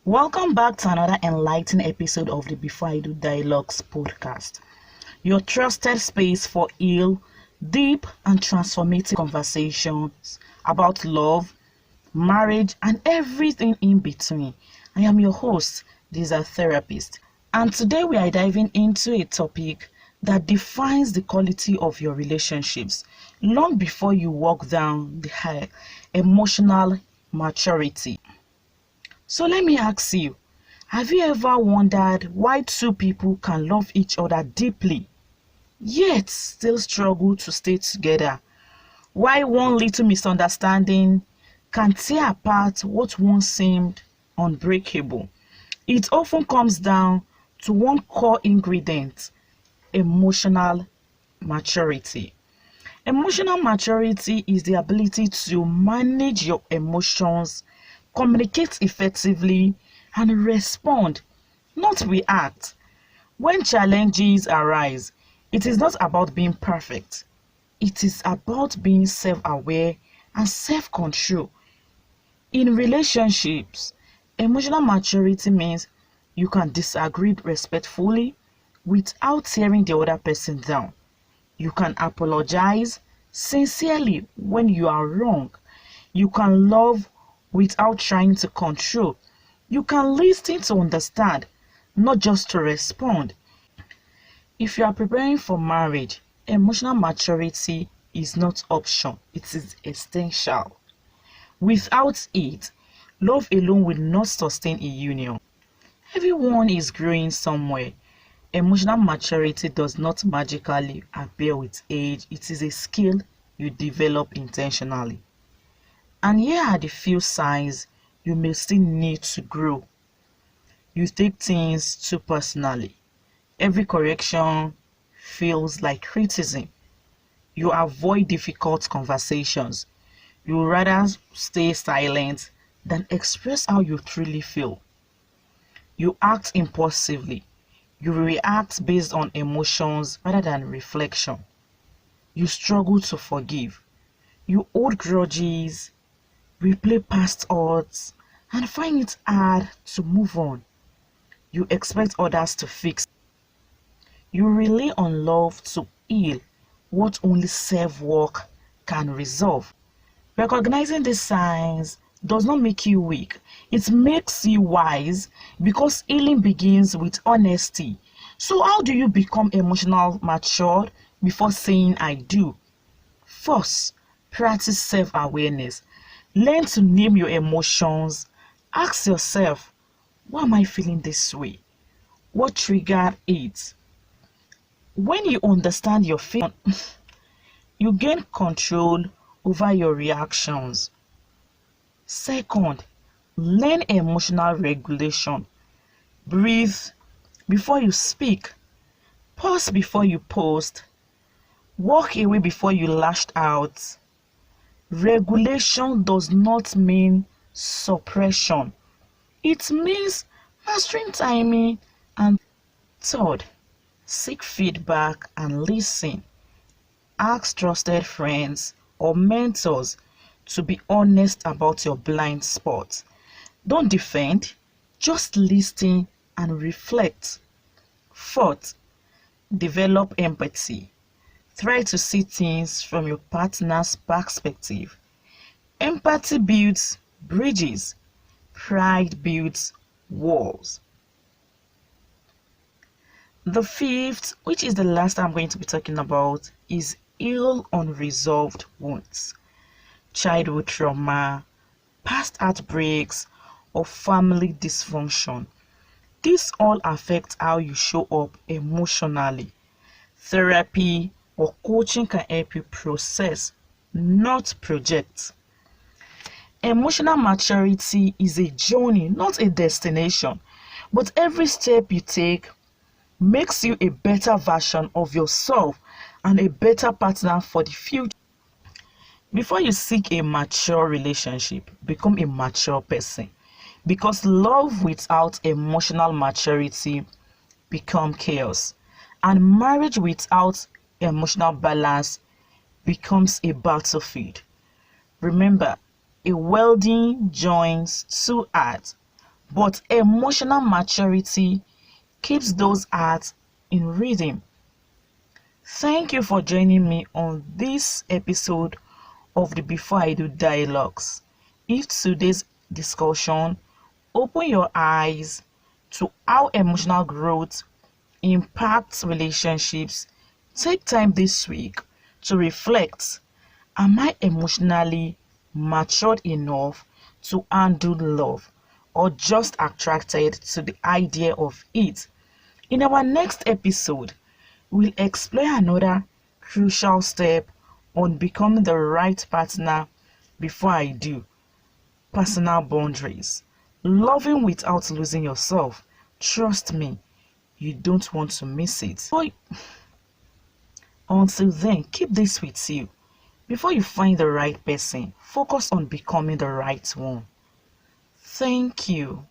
Welcome back to another enlightening episode of the Before I Do Dialogues podcast, your trusted space for ill, deep, and transformative conversations about love, marriage, and everything in between. I am your host, Lisa Therapist, and today we are diving into a topic that defines the quality of your relationships long before you walk down the aisle: emotional maturity. So let me ask you, have you ever wondered why two people can love each other deeply, yet still struggle to stay together? Why one little misunderstanding can tear apart what once seemed unbreakable? It often comes down to one core ingredient: emotional maturity. Emotional maturity is the ability to manage your emotions, communicate effectively, and respond, not react. When challenges arise, it is not about being perfect. It is about being self-aware and self-control. In relationships, emotional maturity means you can disagree respectfully without tearing the other person down. You can apologize sincerely when you are wrong. You can love without trying to control. You can listen to understand, not just to respond. If you are preparing for marriage, emotional maturity is not optional, it is essential. Without it, love alone will not sustain a union. Everyone is growing somewhere. Emotional maturity does not magically appear with age. It is a skill you develop intentionally. And here are the few signs you may still need to grow. You take things too personally. Every correction feels like criticism. You avoid difficult conversations. You rather stay silent than express how you truly feel. You act impulsively. You react based on emotions rather than reflection. You struggle to forgive. You hold grudges, replay past hurts, and find it hard to move on. You expect others to fix. You rely on love to heal what only self-work can resolve. Recognizing these signs does not make you weak. It makes you wise, because healing begins with honesty. So how do you become emotional mature before saying I do? First, practice self-awareness. Learn to name your emotions. Ask yourself, why am I feeling this way? What triggered it? When you understand your feelings, you gain control over your reactions. Second, learn emotional regulation. Breathe before you speak. Pause before you post. Walk away before you lashed out. Regulation does not mean suppression. It means mastering timing. And third, seek feedback and listen. Ask trusted friends or mentors to be honest about your blind spots. Don't defend, just listen and reflect. Fourth, develop empathy. Try to see things from your partner's perspective. Empathy builds bridges. Pride builds walls. The fifth, which is the last I'm going to be talking about, is ill unresolved wounds. Childhood trauma, past heartbreaks, or family dysfunction. These all affect how you show up emotionally. Therapy or coaching can help you process, not project. Emotional maturity is a journey, not a destination. But every step you take makes you a better version of yourself and a better partner for the future. Before you seek a mature relationship, become a mature person. Because love without emotional maturity becomes chaos. And marriage without emotional balance becomes a battlefield. Remember, a welding joins two hearts, but emotional maturity keeps those hearts in rhythm. Thank you for joining me on this episode of the Before I Do Dialogues. If today's discussion open your eyes to how emotional growth impacts relationships, take time this week to reflect. Am I emotionally matured enough to handle love, or just attracted to the idea of it? In our next episode, we'll explore another crucial step on becoming the right partner. Before I do, personal boundaries. Loving without losing yourself. Trust me, you don't want to miss it. So, until then, keep this with you. Before you find the right person, focus on becoming the right one. Thank you.